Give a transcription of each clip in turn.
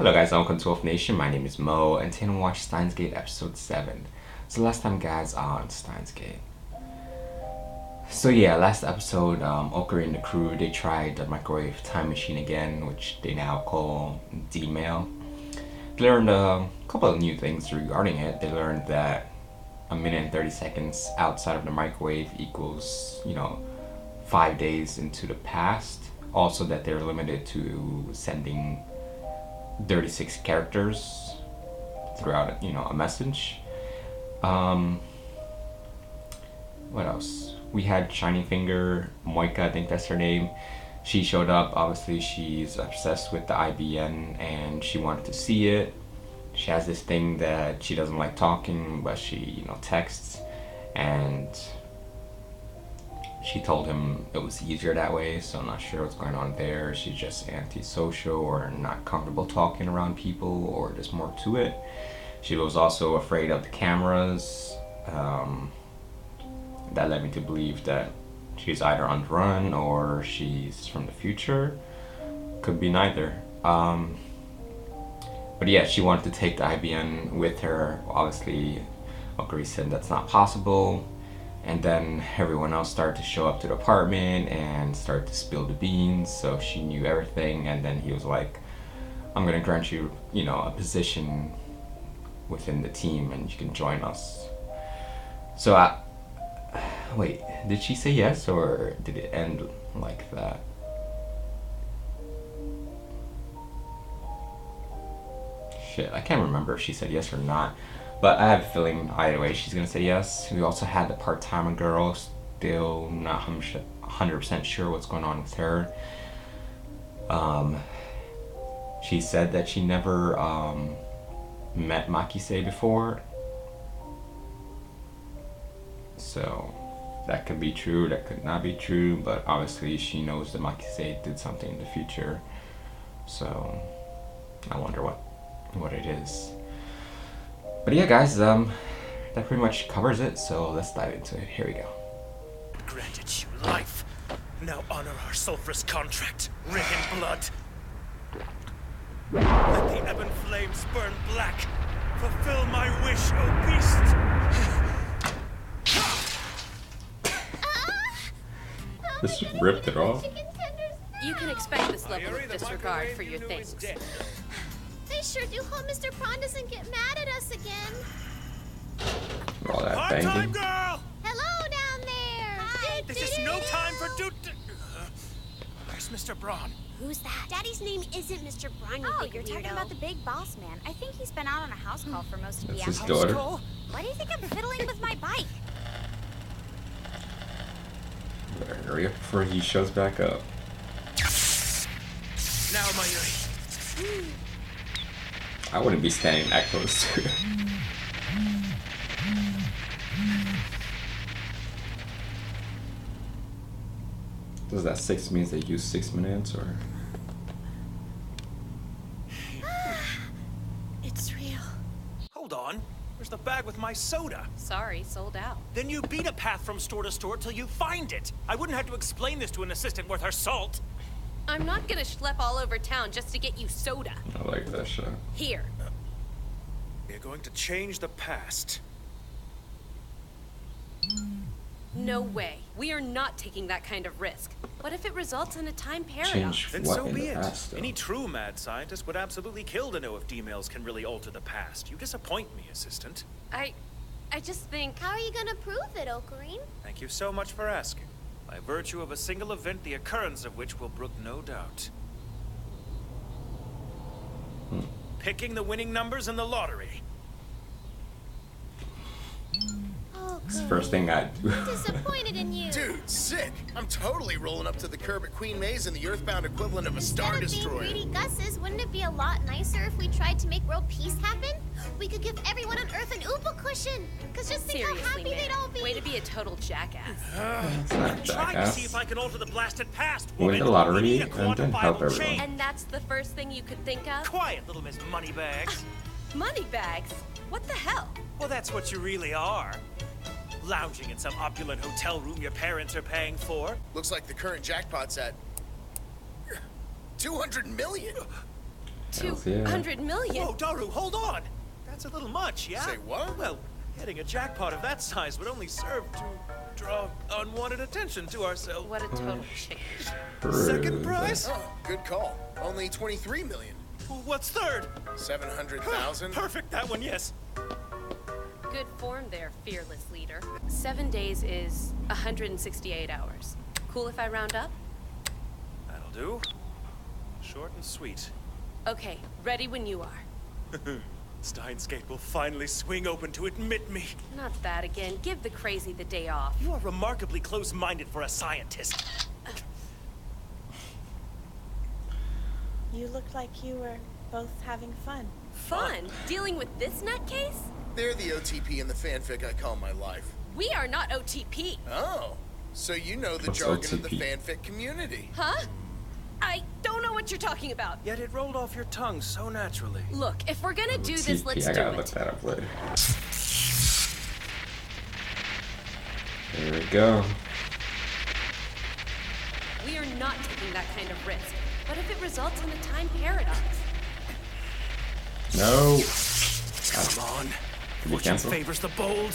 Hello guys, welcome to Wolf Nation. My name is Mo, and today we'll watch Steins Gate episode 7. So last time guys on Steins Gate. So yeah, last episode, Okaree and the crew, they tried the microwave time machine again, which they now call D-mail. They learned a couple of new things regarding it. They learned that a minute and 30 seconds outside of the microwave equals, 5 days into the past. Also that they're limited to sending 36 characters throughout a message. What else? We had Shiny Finger, Moika, I think that's her name. She showed up. Obviously she's obsessed with the IBN and she wanted to see it. She has this thing that she doesn't like talking, but she texts, and she told him it was easier that way, so I'm not sure what's going on there. She's just antisocial or not comfortable talking around people, or there's more to it. She was also afraid of the cameras. That led me to believe that she's either on the run or she's from the future. Could be neither. But yeah, she wanted to take the IBN with her. Obviously, Okaree said that's not possible. And then everyone else started to show up to the apartment and start to spill the beans, so she knew everything. And then he was like, I'm gonna grant you, a position within the team and you can join us. So wait, did she say yes or did it end like that? Shit, I can't remember if she said yes or not. But I have a feeling either way she's gonna say yes. We also had the part-timer girl, still not 100% sure what's going on with her. She said that she never met Makise before. So that could be true, that could not be true, but obviously she knows that Makise did something in the future. So I wonder what it is. But yeah guys, that pretty much covers it, so let's dive into it. Here we go. Granted you life. Now honor our sulphurous contract, writ in blood. Let the ebon flames burn black. Fulfill my wish, O beast! Just ripped it off. You can expect this level of disregard for your things. I sure do hope Mr. Prawn doesn't get mad at us again. All that Part-time banging. girl! Hello down there. Hi. This is no time for Where's Mr. Braun? Who's that? Daddy's name isn't Mr. Braun. Oh, you're talking about the big boss man. I think he's been out on a house call for most of the That's his hours. daughter. Why do you think I'm fiddling with my bike? Better hurry up before he shows back up. Now, Mayuri. I wouldn't be standing that close to it. Does that 6 means they use 6 minutes or? It's real. Hold on. Where's the bag with my soda? Sorry, sold out. Then you beat a path from store to store till you find it. I wouldn't have to explain this to an assistant worth her salt. I'm not gonna schlep all over town just to get you soda. I like that shot. Here. We're going to change the past. No way. We are not taking that kind of risk. What if it results in a time paradox? Change Then what so in be the it. past, though? Any true mad scientist would absolutely kill to know if D-mails can really alter the past. You disappoint me, assistant. I just think... How are you gonna prove it, Okareen? Thank you so much for asking. By virtue of a single event, the occurrence of which will brook no doubt. Picking the winning numbers in the lottery. It's the first thing I do. Disappointed in you. Dude, sick! I'm totally rolling up to the curb at Queen Maze in the earthbound equivalent of a Star Instead of Destroyer. being greedy Gus's, wouldn't it be a lot nicer if we tried to make world peace happen? We could give everyone on Earth an Oopa cushion. Cause just think how Seriously, happy man. they'd all be. Way to be a total jackass. It's not I'm trying to see if jackass. I can alter the blasted past. Win woman. the lottery We need a and then help quantifiable everyone. change. And that's the first thing you could think of? Quiet, little Miss Moneybags. Money bags? What the hell? Well, that's what you really are. Lounging in some opulent hotel room your parents are paying for. Looks like the current jackpot's at 200 million. Hells yeah. 200 million? Whoa, Daru, hold on! That's a little much, yeah? Say what? Well, hitting a jackpot of that size would only serve to draw unwanted attention to ourselves. What a total change. Second prize? Oh, good call. Only 23 million. Well, what's third? 700,000. Perfect, that one, yes. Good form there, fearless leader. 7 days is 168 hours. Cool if I round up? That'll do. Short and sweet. Okay, ready when you are. Steins Gate will finally swing open to admit me. Not that again. Give the crazy the day off. You are remarkably close-minded for a scientist. You looked like you were both having fun. Fun? Dealing with this nutcase? They're the OTP in the fanfic I call my life. We are not OTP. Oh, so you know the What's jargon of the OTP? fanfic community. Huh? I don't know what you're talking about. Yet it rolled off your tongue so naturally. Look, if we're gonna do this, TP, let's I do gotta look it. that up later. Here we go. We are not taking that kind of risk. What if it results in a time paradox? No. Come on. Did you Fortune cancel? favors the bold.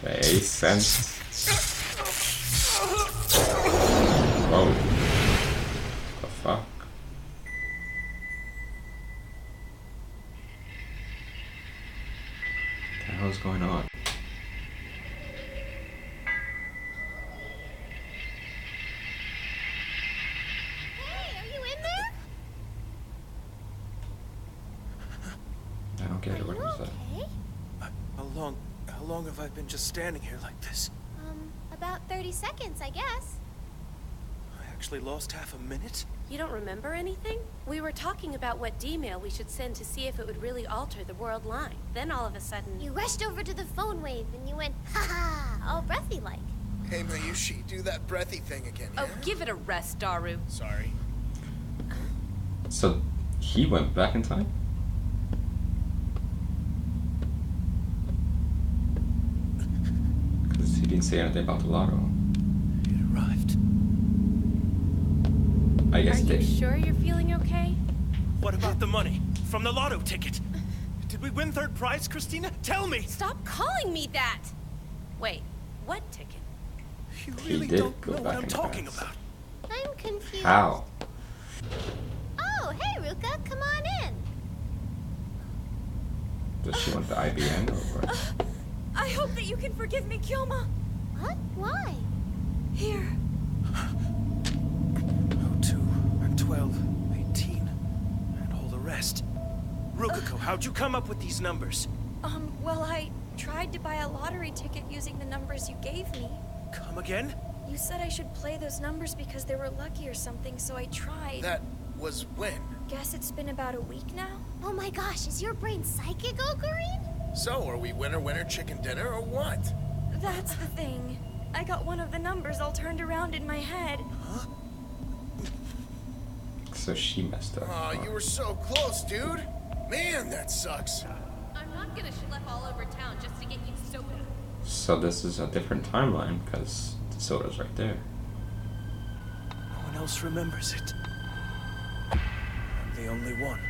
Okay, sense. Whoa. The fuck? What the hell's going on? Hey, are you in there? I don't get it. What Are you was that? okay? How long have I been just standing here like this? About 30 seconds, I guess. I actually lost half a minute? You don't remember anything? We were talking about what D-mail we should send to see if it would really alter the world line. Then all of a sudden... You rushed over to the phone wave and you went, ha ha, all breathy like. Hey, Mayushi, do that breathy thing again, yeah? Oh, give it a rest, Daru. Sorry. So he went back in time? Because he didn't say anything about the lotto. It arrived. I Are guess you they. sure you're feeling okay? What about the money from the lotto ticket? Did we win third prize, Christina? Tell me! Stop calling me that! Wait, what ticket? You He really did don't go know back what I'm in the talking past. about. I'm confused. How? Oh, hey, Ruka, come on in. Does she want the IBN or what? I hope that you can forgive me, Kyoma. What? Why? Here. 02 and 12, 18, and all the rest. Rukiko, how'd you come up with these numbers? Well, I tried to buy a lottery ticket using the numbers you gave me. Come again? You said I should play those numbers because they were lucky or something, so I tried. That was when? Guess it's been about a week now? Oh my gosh, is your brain psychic, Ocarine? So, are we winner chicken dinner or what? That's the thing. I got one of the numbers all turned around in my head. So she messed up. Aw, you were so close, dude. Man, that sucks. I'm not gonna schlep all over town just to get you soda. So this is a different timeline because the soda's right there. No one else remembers it. I'm the only one.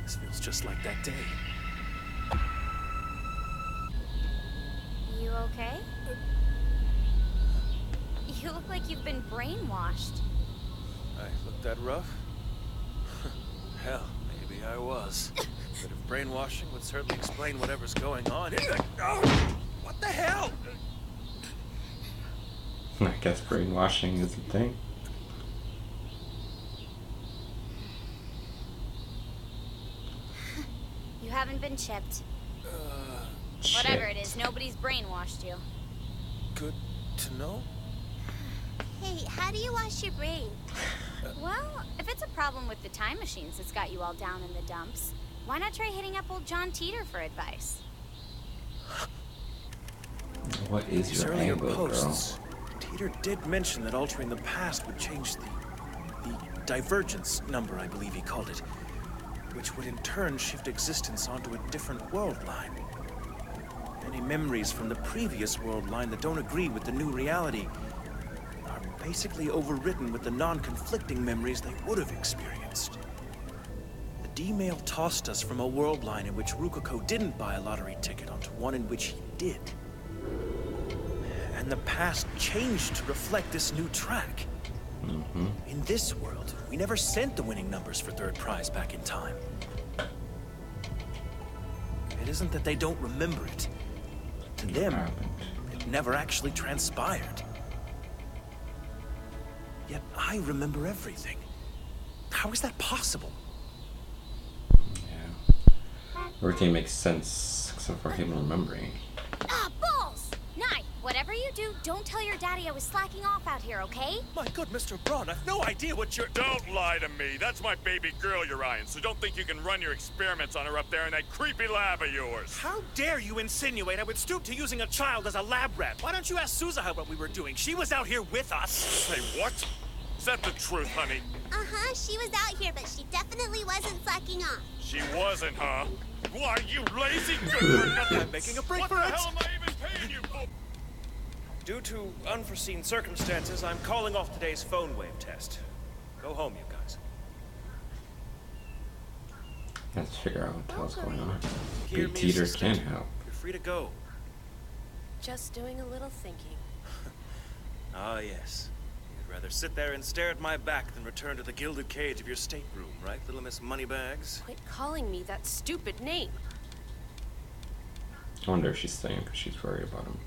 This feels just like that day. You okay? You look like you've been brainwashed. I looked that rough? Hell, maybe I was. But if brainwashing would certainly explain whatever's going on. Oh, what the hell? I guess brainwashing is the thing. You haven't been chipped. Shit. it is, nobody's brainwashed you. Good to know. Hey, how do you wash your brain? Well, if it's a problem with the time machines that's got you all down in the dumps, why not try hitting up old John Teeter for advice? What is These your earlier angle, posts, Teeter did mention that altering the past would change the divergence number, I believe he called it, which would in turn shift existence onto a different world line. Any memories from the previous world line that don't agree with the new reality are basically overwritten with the non-conflicting memories they would have experienced. The D-mail tossed us from a world line in which Rukako didn't buy a lottery ticket onto one in which he did. And the past changed to reflect this new track. In this world, we never sent the winning numbers for third prize back in time. It isn't that they don't remember it. To them, it never actually transpired. Yet I remember everything. How is that possible? Yeah. Everything makes sense except for him remembering. Ah, balls! Nye, whatever you do, don't tell your daddy I was slacking off out here, okay? My good Mr. Braun, I've no idea what you're— Don't lie to me. That's my baby girl you're eyeing, so don't think you can run your experiments on her up there in that creepy lab of yours. How dare you insinuate I would stoop to using a child as a lab rat? Why don't you ask Suzuha what we were doing? She was out here with us. Say what? Is that the truth, honey? Uh-huh, she was out here, but she definitely wasn't slacking off. She wasn't, huh? Why, you lazy good for nothing. I'm making a break What for the it. hell am I even paying you for? Due to unforeseen circumstances, I'm calling off today's phone wave test. Go home, you guys. Let's figure out what the hell's going on. Hear Big me, Teeter assistant? can help. You're free to go. Just doing a little thinking. Ah, yes. You'd rather sit there and stare at my back than return to the gilded cage of your stateroom, right, little Miss Moneybags? Quit calling me that stupid name. I wonder if she's staying because she's worried about him.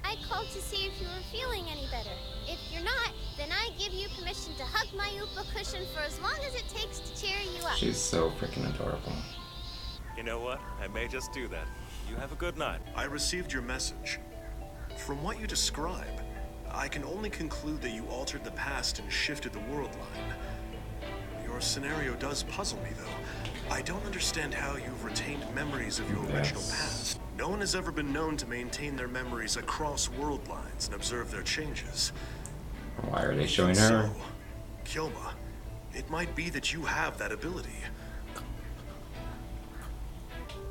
I called to see if you were feeling any better. If you're not, then I give you permission to hug my Oopa cushion for as long as it takes to cheer you up. She's so freaking adorable. You know what? I may just do that. You have a good night. I received your message. From what you describe, I can only conclude that you altered the past and shifted the world line. Your scenario does puzzle me, though. I don't understand how you've retained memories of your original past. No one has ever been known to maintain their memories across world lines and observe their changes. Why are they showing her? So, Kilma, it might be that you have that ability.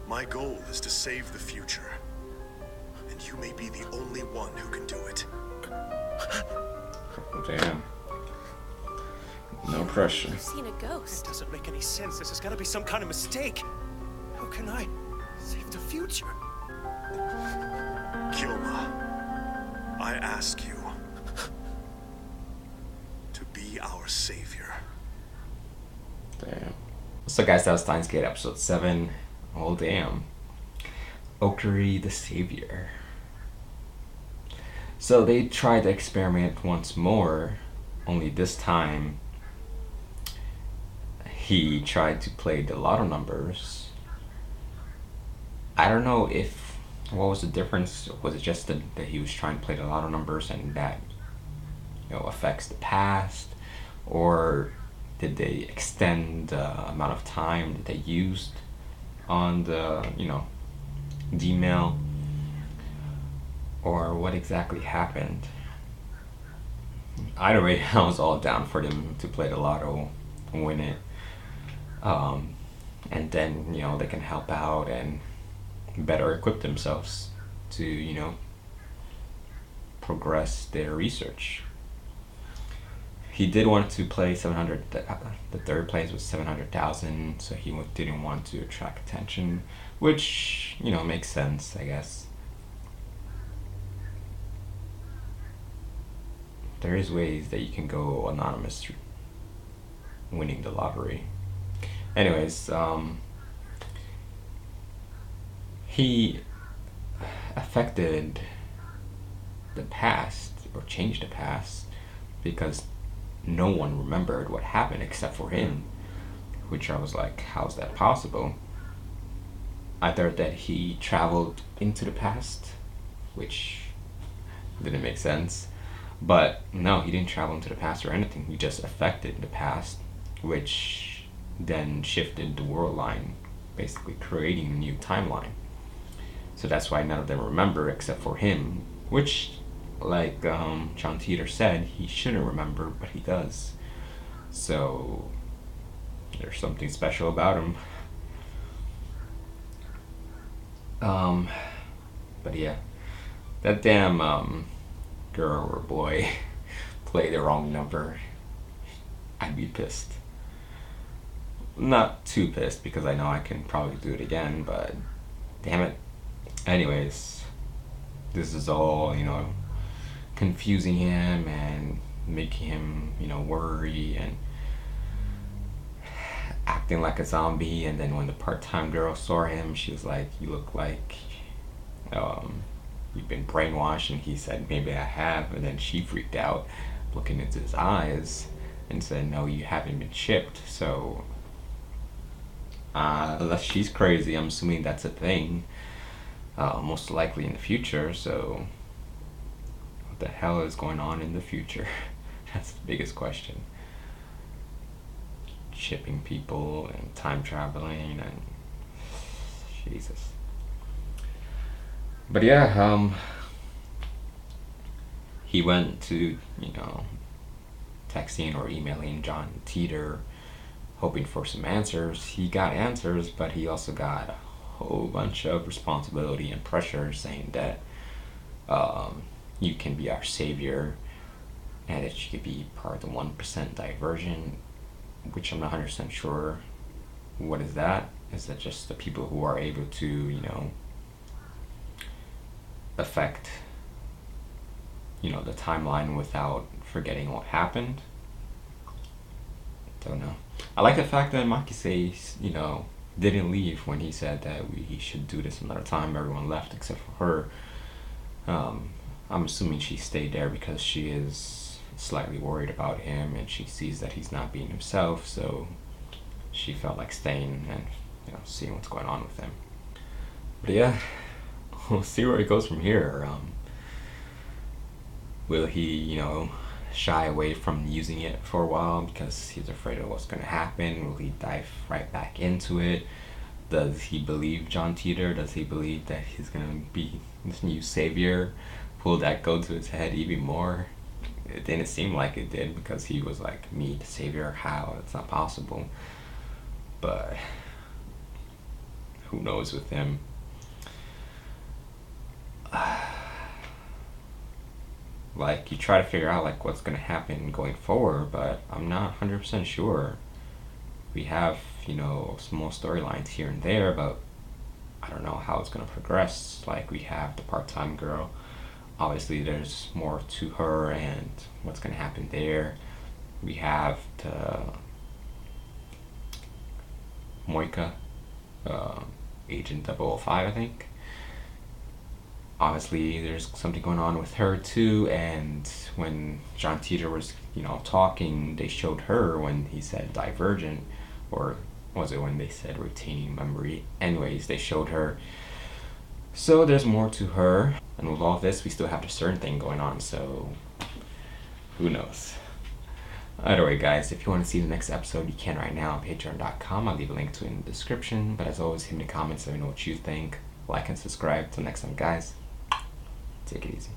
My goal is to save the future. And you may be the only one who can do it. Damn. No pressure. You've seen a This ghost. doesn't make any sense. This has got to be some kind of mistake. How can I save the future? Kilma, I ask you to be our savior. Damn. So guys, that was Steins Gate episode 7. Oh damn. Okuri the Savior. So they tried the experiment once more, only this time he tried to play the lotto numbers. I don't know if, what was the difference? Was it just that he was trying to play the lotto numbers and that, you know, affects the past? Or did they extend the amount of time that they used on the, you know, D-mail? Or what exactly happened? Either way, I was all down for them to play the lotto and win it. And then, you know, they can help out and better equip themselves to, you know, progress their research. He did want to play 700, the third place was 700,000, so he didn't want to attract attention, which, you know, makes sense, I guess. There is ways that you can go anonymous through winning the lottery. Anyways, he affected the past, or changed the past, because no one remembered what happened except for him, which I was like, how's that possible? Either that he traveled into the past, which didn't make sense, but no, he didn't travel into the past or anything. He just affected the past, which then shifted the world line, basically creating a new timeline. So that's why none of them remember except for him, which, like John Teeter said, he shouldn't remember, but he does. So there's something special about him. But yeah, that damn girl or boy played the wrong number. I'd be pissed. Not too pissed because I know I can probably do it again, but damn it. Anyways, this is all, confusing him and making him, worry and acting like a zombie. And then when the part-time girl saw him, she was like, you look like you've been brainwashed. And he said, maybe I have. And then she freaked out, looking into his eyes, and said, no, you haven't been chipped. So unless she's crazy, I'm assuming that's a thing, most likely in the future. So what the hell is going on in the future? That's the biggest question. Chipping people and time traveling and Jesus. But yeah, he went to, texting or emailing John Titor, hoping for some answers. He got answers, but he also got a whole bunch of responsibility and pressure saying that you can be our savior and that you could be part of the 1% diversion, which I'm not 100% sure what is that. Is that just the people who are able to, affect, the timeline without forgetting what happened? Don't know. I like the fact that Makise, didn't leave when he said that he should do this another time. Everyone left except for her. I'm assuming she stayed there because she is slightly worried about him and she sees that he's not being himself, so she felt like staying and seeing what's going on with him. But yeah, we'll see where it goes from here. Will he, shy away from using it for a while because he's afraid of what's going to happen? Will he dive right back into it? Does he believe John Titor? Does he believe that he's going to be this new savior? Will that go to his head even more? It didn't seem like it did because he was like, me, the savior? How? It's not possible. But who knows with him? Like, you try to figure out like what's going to happen going forward, but I'm not 100% sure. We have, small storylines here and there, but I don't know how it's going to progress. Like, we have the part-time girl. Obviously, there's more to her and what's going to happen there. We have the Moika, Agent 005, I think. Obviously, there's something going on with her too. And when John Titor was, talking, they showed her when he said divergent, or was it when they said retaining memory? Anyways, they showed her. So there's more to her. And with all this, we still have a certain thing going on, so who knows? Either way, guys, if you want to see the next episode, you can right now on patreon.com. I'll leave a link to it in the description. But as always, hit me in the comments, let me know what you think. Like and subscribe. Till next time, guys. Take it easy.